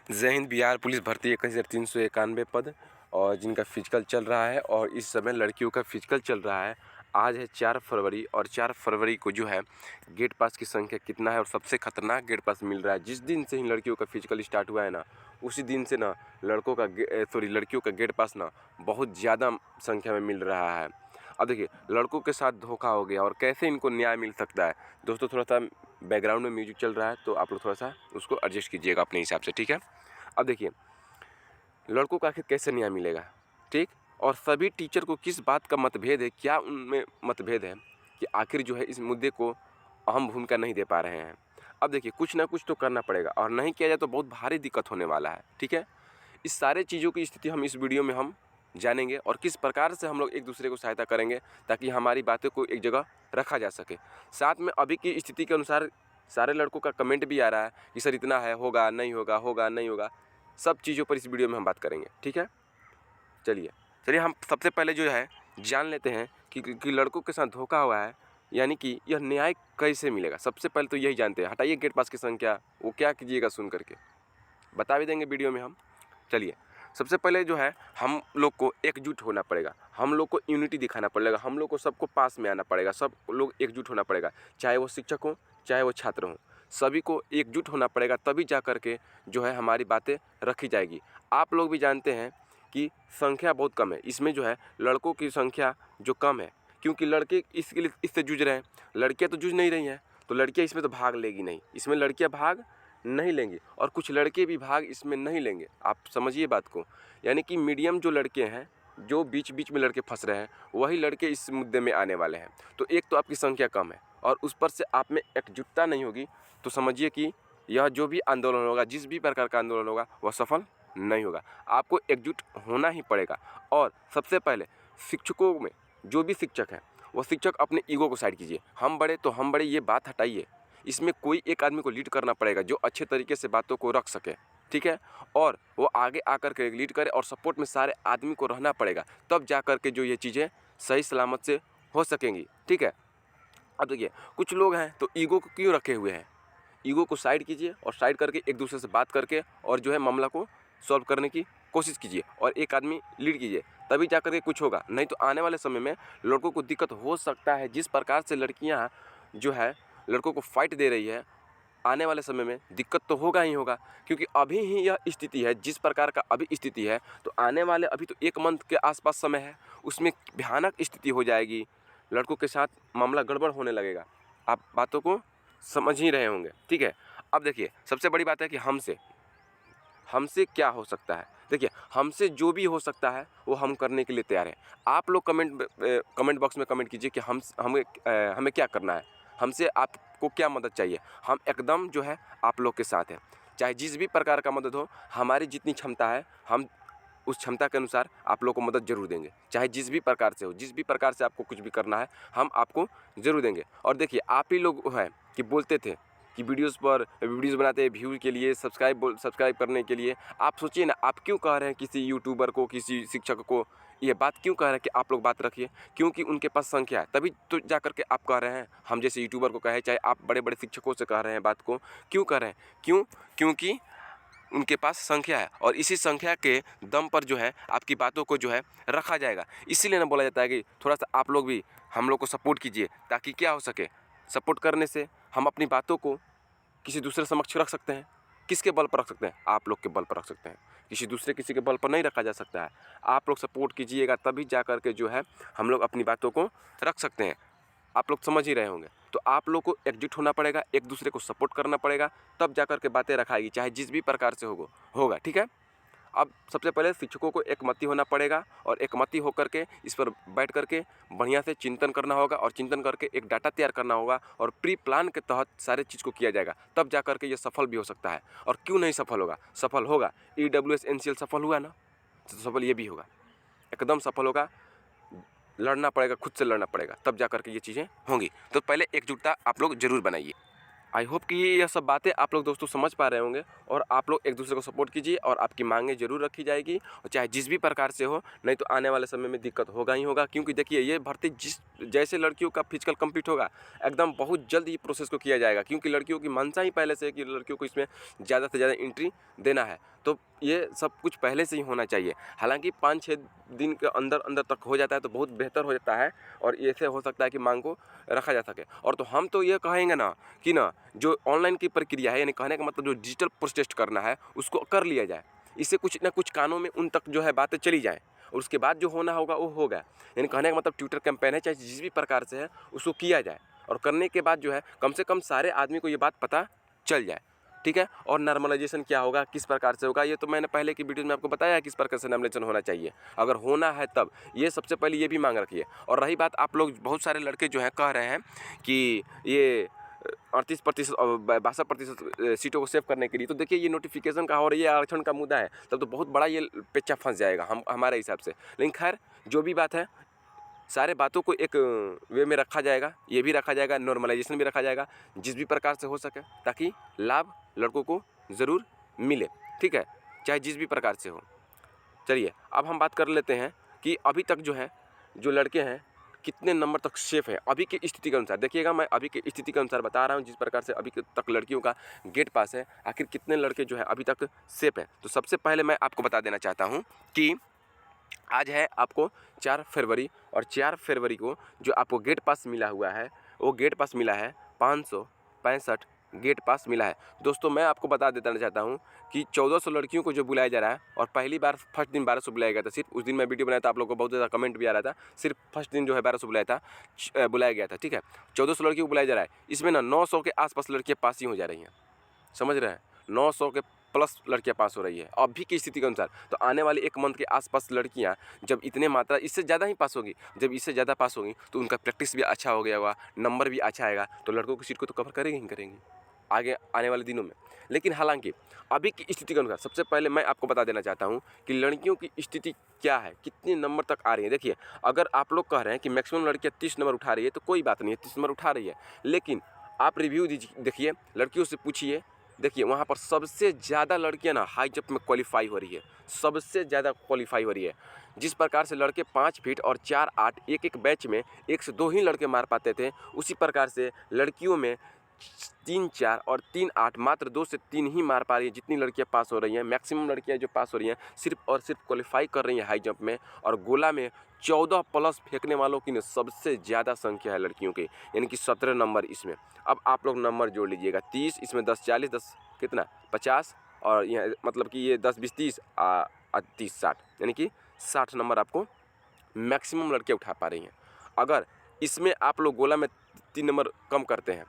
जय हिंद। बिहार पुलिस भर्ती 21,391 पद और जिनका फिजिकल चल रहा है और इस समय लड़कियों का फिजिकल चल रहा है। आज है 4 फरवरी और 4 फरवरी को जो है गेट पास की संख्या कितना है और सबसे खतरनाक गेट पास मिल रहा है। जिस दिन से ही लड़कियों का फिजिकल स्टार्ट हुआ है ना, उसी दिन से ना लड़कियों का गेट पास ना बहुत ज़्यादा संख्या में मिल रहा है। अब देखिए, लड़कों के साथ धोखा हो गया और कैसे इनको न्याय मिल सकता है। दोस्तों, थोड़ा सा बैकग्राउंड में म्यूजिक चल रहा है तो आप लोग थोड़ा सा उसको एडजस्ट कीजिएगा अपने हिसाब से, ठीक है। अब देखिए, लड़कों का आखिर कैसे न्याय मिलेगा, ठीक। और सभी टीचर को किस बात का मतभेद है, क्या उनमें मतभेद है कि आखिर जो है इस मुद्दे को अहम भूमिका नहीं दे पा रहे हैं। अब देखिए, कुछ ना कुछ तो करना पड़ेगा और नहीं किया जाए तो बहुत भारी दिक्कत होने वाला है, ठीक है। इस सारे चीज़ों की स्थिति हम इस वीडियो में हम जानेंगे और किस प्रकार से हम लोग एक दूसरे को सहायता करेंगे ताकि हमारी बातों को एक जगह रखा जा सके। साथ में अभी की स्थिति के अनुसार सारे लड़कों का कमेंट भी आ रहा है कि सर इतना है, होगा नहीं होगा, होगा नहीं होगा। सब चीज़ों पर इस वीडियो में हम बात करेंगे, ठीक है। चलिए हम सबसे पहले जो है जान लेते हैं कि लड़कों के साथ धोखा हुआ है, यानी कि यह न्याय कैसे मिलेगा। सबसे पहले तो यही जानते हैं। हटाइए गेट पास की संख्या, वो क्या कीजिएगा सुन करके बता भी देंगे वीडियो में हम। चलिए, सबसे पहले जो है हम लोग को एकजुट होना पड़ेगा, हम लोग को यूनिटी दिखाना पड़ेगा, हम लोग को सबको पास में आना पड़ेगा, सब लोग एकजुट होना पड़ेगा, चाहे वो शिक्षक हो चाहे वो छात्र हों, सभी को एकजुट होना पड़ेगा। तभी जा कर के जो है हमारी बातें रखी जाएगी। आप लोग भी जानते हैं कि संख्या बहुत कम है इसमें, जो है लड़कों की संख्या जो कम है, क्योंकि लड़के इसके लिए इससे जूझ रहे हैं, लड़कियाँ तो जूझ नहीं रही हैं, तो लड़कियाँ इसमें तो भाग लेगी नहीं, इसमें लड़कियाँ भाग नहीं लेंगे और कुछ लड़के भी भाग इसमें नहीं लेंगे। आप समझिए बात को, यानी कि मीडियम जो लड़के हैं, जो बीच बीच में लड़के फंस रहे हैं, वही लड़के इस मुद्दे में आने वाले हैं। तो एक तो आपकी संख्या कम है और उस पर से आप में एकजुटता नहीं होगी, तो समझिए कि यह जो भी आंदोलन होगा, जिस भी प्रकार का आंदोलन होगा, वह सफल नहीं होगा। आपको एकजुट होना ही पड़ेगा। और सबसे पहले शिक्षकों में जो भी शिक्षक हैं, वो शिक्षक अपने ईगो को साइड कीजिए। हम बड़े तो हम बड़े, ये बात हटाइए। इसमें कोई एक आदमी को लीड करना पड़ेगा जो अच्छे तरीके से बातों को रख सके, ठीक है। और वो आगे आकर के लीड करे और सपोर्ट में सारे आदमी को रहना पड़ेगा, तब जा कर के जो ये चीज़ें सही सलामत से हो सकेंगी, ठीक है। अब देखिए, कुछ लोग हैं तो ईगो को क्यों रखे हुए हैं। ईगो को साइड कीजिए और साइड करके एक दूसरे से बात करके और जो है मामला को सॉल्व करने की कोशिश कीजिए और एक आदमी लीड कीजिए, तभी जा कर के कुछ होगा। नहीं तो आने वाले समय में लड़कों को दिक्कत हो सकता है। जिस प्रकार से लड़कियां जो है लड़कों को फाइट दे रही है, आने वाले समय में दिक्कत तो होगा ही होगा, क्योंकि अभी ही यह स्थिति है, जिस प्रकार का अभी स्थिति है, तो आने वाले अभी तो 1 मंथ के आसपास समय है, उसमें भयानक स्थिति हो जाएगी। लड़कों के साथ मामला गड़बड़ होने लगेगा। आप बातों को समझ ही रहे होंगे, ठीक है। अब देखिए, सबसे बड़ी बात है कि हमसे क्या हो सकता है। देखिए, हमसे जो भी हो सकता है वो हम करने के लिए तैयार हैं। आप लोग कमेंट बॉक्स में कमेंट कीजिए कि हमें क्या करना है, हमसे आपको क्या मदद चाहिए। हम एकदम जो है आप लोग के साथ हैं, चाहे जिस भी प्रकार का मदद हो, हमारी जितनी क्षमता है हम उस क्षमता के अनुसार आप लोग को मदद जरूर देंगे, चाहे जिस भी प्रकार से हो, जिस भी प्रकार से आपको कुछ भी करना है हम आपको ज़रूर देंगे। और देखिए, आप ही लोग हैं कि बोलते थे कि वीडियोस बनाते हैं व्यू के लिए, सब्सक्राइब करने के लिए। आप सोचिए ना, आप क्यों कह रहे हैं किसी यूट्यूबर को, किसी शिक्षक को ये बात क्यों कह रहे हैं कि आप लोग बात रखिए, क्योंकि उनके पास संख्या है, तभी तो जा करके आप कह रहे हैं। हम जैसे यूट्यूबर को कहे, चाहे आप बड़े बड़े शिक्षकों से कह रहे हैं बात को, क्यों कह रहे हैं, क्योंकि उनके पास संख्या है और इसी संख्या के दम पर जो है आपकी बातों को जो है रखा जाएगा। इसीलिए ना बोला जाता है कि थोड़ा सा आप लोग भी हम लोग को सपोर्ट कीजिए, ताकि क्या हो सके, सपोर्ट करने से हम अपनी बातों को किसी दूसरे समक्ष रख सकते हैं। किसके बल पर रख सकते हैं? आप लोग के बल पर रख सकते हैं। किसी के बल पर नहीं रखा जा सकता है। आप लोग सपोर्ट कीजिएगा, तभी जा कर के जो है हम लोग अपनी बातों को रख सकते हैं। आप लोग समझ ही रहे होंगे। तो आप लोग को एकजुट होना पड़ेगा, एक दूसरे को सपोर्ट करना पड़ेगा, तब जा कर के बातें रखाएगी, चाहे जिस भी प्रकार से होगा, ठीक है। अब सबसे पहले शिक्षकों को एकमति होना पड़ेगा और एकमति होकर के इस पर बैठ करके बढ़िया से चिंतन करना होगा और चिंतन करके एक डाटा तैयार करना होगा और प्री प्लान के तहत सारे चीज़ को किया जाएगा, तब जा कर के ये सफल भी हो सकता है। और क्यों नहीं सफल होगा? सफल होगा। EWS NCL सफल हुआ ना, तो सफल ये भी होगा, एकदम सफल होगा। लड़ना पड़ेगा, खुद से लड़ना पड़ेगा, तब जा कर के ये चीज़ें होंगी। तो पहले एकजुटता आप लोग ज़रूर बनाइए। आई होप कि यह सब बातें आप लोग दोस्तों समझ पा रहे होंगे और आप लोग एक दूसरे को सपोर्ट कीजिए और आपकी मांगें जरूर रखी जाएगी, और चाहे जिस भी प्रकार से हो, नहीं तो आने वाले समय में दिक्कत होगा ही होगा। क्योंकि देखिए, ये भर्ती जैसे लड़कियों का फिजिकल कंप्लीट होगा, एकदम बहुत जल्द ही प्रोसेस को किया जाएगा, क्योंकि लड़कियों की मंशा ही पहले से है कि लड़कियों को इसमें ज़्यादा से ज़्यादा एंट्री देना है। तो ये सब कुछ पहले से ही होना चाहिए। हालांकि 5-6 दिन के अंदर अंदर तक हो जाता है तो बहुत बेहतर हो जाता है और ऐसे हो सकता है कि मांग को रखा जा सके। और तो हम तो ये कहेंगे ना कि ना जो ऑनलाइन की प्रक्रिया है, यानी कहने का मतलब जो डिजिटल प्रोटेस्ट करना है उसको कर लिया जाए। इससे कुछ ना कुछ कानों में उन तक जो है बातें चली जाएँ और उसके बाद जो होना होगा वो होगा। यानी कहने का मतलब ट्विटर कैंपेन है चाहे जिस भी प्रकार से है उसको किया जाए और करने के बाद जो है कम से कम सारे आदमी को ये बात पता चल जाए, ठीक है। और नॉर्मलाइजेशन क्या होगा, किस प्रकार से होगा, ये तो मैंने पहले की वीडियो में आपको बताया है किस प्रकार से नॉर्मलाइजेशन होना चाहिए। अगर होना है तब ये सबसे पहले ये भी मांग रखिए। और रही बात, आप लोग बहुत सारे लड़के जो हैं कह रहे हैं कि ये 38% और 62% सीटों को सेव करने के लिए, तो देखिए ये नोटिफिकेशन का और ये आरक्षण का मुद्दा है, तब तो बहुत बड़ा ये पेच्चा फंस जाएगा हमारे हिसाब से। लेकिन खैर जो भी बात है, सारे बातों को एक वे में रखा जाएगा, ये भी रखा जाएगा, नॉर्मलाइजेशन भी रखा जाएगा जिस भी प्रकार से हो सके, ताकि लाभ लड़कों को ज़रूर मिले, ठीक है, चाहे जिस भी प्रकार से हो। चलिए अब हम बात कर लेते हैं कि अभी तक जो है जो लड़के हैं कितने नंबर तक सेफ है अभी की स्थिति के अनुसार। देखिएगा मैं अभी की स्थिति के अनुसार बता रहा हूँ, जिस प्रकार से अभी तक लड़कियों का गेट पास है, आखिर कितने लड़के जो है अभी तक सेफ है। तो सबसे पहले मैं आपको बता देना चाहता हूँ कि आज है आपको 4 फरवरी और 4 फरवरी को जो आपको गेट पास मिला हुआ है वो गेट पास मिला है 565 गेट पास मिला है। दोस्तों मैं आपको बता देना चाहता हूँ कि 1400 लड़कियों को जो बुलाया जा रहा है, और पहली बार फर्स्ट दिन 1200 बुलाया गया था। सिर्फ उस दिन मैं वीडियो बनाया था, आप लोगों को बहुत ज़्यादा कमेंट भी आ रहा था। सिर्फ फर्स्ट दिन जो है 1200 बुलाया गया था, ठीक है। 1400 लड़कियों को बुलाया जा रहा है, इसमें ना 900 के आसपास लड़कियाँ पास ही हो जा रही हैं, समझ रहे हैं, 900 के प्लस लड़कियां पास हो रही है अभी की स्थिति के अनुसार। तो आने वाले 1 मंथ के आसपास लड़कियां जब इतने मात्रा, इससे ज़्यादा ही पास होगी, जब इससे ज़्यादा पास होगी तो उनका प्रैक्टिस भी अच्छा हो गया होगा, नंबर भी अच्छा आएगा, तो लड़कों की सीट को तो कवर करेंगे ही करेंगे आगे आने वाले दिनों में। लेकिन हालांकि अभी की स्थिति के अनुसार सबसे पहले मैं आपको बता देना चाहता हूँ कि लड़कियों की स्थिति क्या है, कितने नंबर तक आ रही है। देखिए अगर आप लोग कह रहे हैं कि मैक्सिमम लड़कियाँ 30 नंबर उठा रही है, तो कोई बात नहीं है, 30 नंबर उठा रही है, लेकिन आप रिव्यू दीजिए, देखिए लड़कियों से पूछिए, देखिए वहाँ पर सबसे ज़्यादा लड़कियाँ ना हाई जंप में क्वालिफाई हो रही है, सबसे ज़्यादा क्वालिफाई हो रही है। जिस प्रकार से लड़के 5 फीट और 4-8 एक बैच में 1 से 2 ही लड़के मार पाते थे, उसी प्रकार से लड़कियों में 3-4 और 3-8 मात्र 2 से 3 ही मार पा रही है जितनी लड़कियां पास हो रही हैं। मैक्सिमम लड़कियां जो पास हो रही हैं सिर्फ और सिर्फ क्वालिफाई कर रही हैं हाई जंप में, और गोला में 14 प्लस फेंकने वालों की सबसे ज़्यादा संख्या है लड़कियों की, यानी कि 17 नंबर इसमें। अब आप लोग नंबर जोड़ लीजिएगा, 30 इसमें 10-40 10 कितना 50, और यह मतलब कि ये 10-20-30 30-60, यानी कि 60 नंबर आपको मैक्सिमम लड़के उठा पा रही हैं। अगर इसमें आप लोग गोला में 3 नंबर कम करते हैं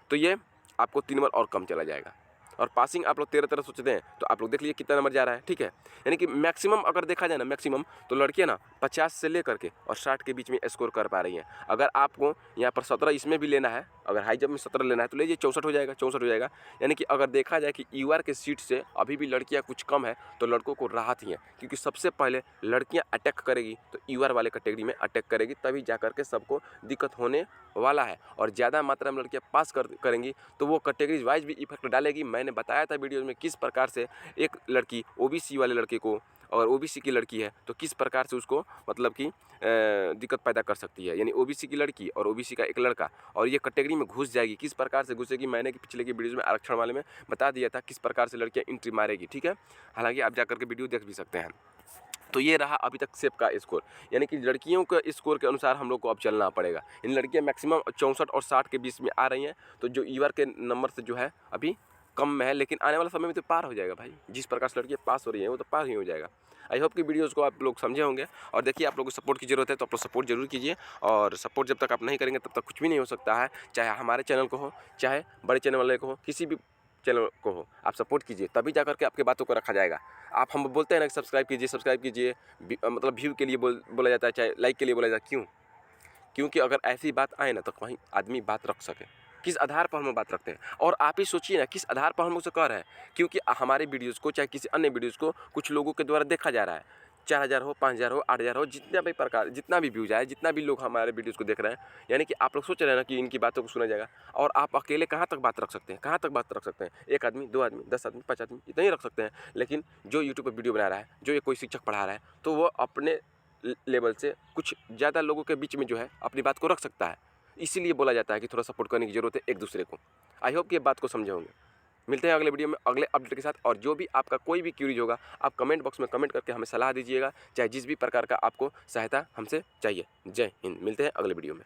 तो ये आपको 3 नंबर और कम चला जाएगा, और पासिंग आप लोग 13 सोचते हैं तो आप लोग देख लीजिए कितना नंबर जा रहा है, ठीक है। यानी कि मैक्सिमम अगर देखा जाए ना, मैक्सिमम तो लड़कियां ना 50 से लेकर के और 60 के बीच में स्कोर कर पा रही हैं। अगर आपको यहाँ पर 17 इसमें भी लेना है, अगर हाई जंप में 17 लेना है तो लीजिए 64 हो जाएगा, 64 हो जाएगा। यानी कि अगर देखा जाए कि यूआर के सीट से अभी भी लड़कियाँ कुछ कम है तो लड़कों को राहत ही है, क्योंकि सबसे पहले लड़कियाँ अटैक करेगी तो यूआर वाले कैटेगरी में अटैक करेगी, तभी जा करके सबको दिक्कत होने वाला है। और ज़्यादा मात्रा में लड़कियाँ पास करेंगी तो वो कैटेगरीज वाइज भी इफेक्ट डालेगी। मैंने बताया था वीडियो में किस प्रकार से एक लड़की ओबीसी वाले लड़के को, अगर ओबीसी की लड़की है तो किस प्रकार से उसको मतलब कि दिक्कत पैदा कर सकती है। यानी ओबीसी की लड़की और ओबीसी का एक लड़का और ये कैटेगरी में घुस जाएगी, किस प्रकार से घुसेगी मैंने पिछले की वीडियोज़ में आरक्षण वाले में बता दिया था किस प्रकार से लड़कियाँ एंट्री मारेगी, ठीक है। हालांकि आप जाकर के वीडियो देख भी सकते हैं। तो ये रहा अभी तक सेफ का स्कोर, यानी कि लड़कियों के स्कोर के अनुसार हम लोग को अब चलना पड़ेगा। इन लड़कियां मैक्सिमम 64 और 60 के बीच में आ रही हैं, तो जो ईवर के नंबर से जो है अभी कम में है, लेकिन आने वाले समय में तो पार हो जाएगा भाई। जिस प्रकार से लड़कियां पास हो रही हैं वो तो पार ही हो जाएगा। आई होप कि वीडियोज़ को आप लोग समझे होंगे। और देखिए आप लोगों को सपोर्ट की ज़रूरत है तो आप लोग सपोर्ट जरूर कीजिए, और सपोर्ट जब तक आप नहीं करेंगे तब तक कुछ भी नहीं हो सकता है। चाहे हमारे चैनल को हो, चाहे बड़े चैनल वाले को हो, किसी भी चैनल को हो, आप सपोर्ट कीजिए, तभी जाकर के आपके बातों को रखा जाएगा। आप हम बोलते हैं ना कि सब्सक्राइब कीजिए, मतलब व्यू के लिए बोला जाता है, चाहे लाइक के लिए बोला जाता है। क्यों? क्योंकि अगर ऐसी बात आए ना तो कहीं आदमी बात रख सके। किस आधार पर हम बात रखते हैं, और आप ही सोचिए ना किस आधार पर हम उसे कह रहे हैं। क्योंकि हमारे वीडियोज़ को चाहे किसी अन्य वीडियोज़ को कुछ लोगों के द्वारा देखा जा रहा है, 4000 हो, 5000 हो, 8000 हो, जितना भी व्यूज आए, जितना भी लोग हमारे वीडियोज़ को देख रहे हैं, यानी कि आप लोग सोच रहे हैं ना कि इनकी बातों को सुना जाएगा। और आप अकेले कहाँ तक बात रख सकते हैं, कहाँ तक बात रख सकते हैं? 1 आदमी, 2 आदमी, 10 आदमी, 5 आदमी, इतना ही रख सकते हैं। लेकिन जो यूट्यूब पर वीडियो बना रहा है, जो ये कोई शिक्षक पढ़ा रहा है, तो वो अपने लेवल से कुछ ज़्यादा लोगों के बीच में जो है अपनी बात को रख सकता है। इसीलिए बोला जाता है कि थोड़ा सपोर्ट करने की ज़रूरत है एक दूसरे को। आई होप कि ये बात को समझे होंगे। मिलते हैं अगले वीडियो में अगले अपडेट के साथ। और जो भी आपका कोई भी क्यूरीज होगा आप कमेंट बॉक्स में कमेंट करके हमें सलाह दीजिएगा, चाहे जिस भी प्रकार का आपको सहायता हमसे चाहिए। जय हिंद। मिलते हैं अगले वीडियो में।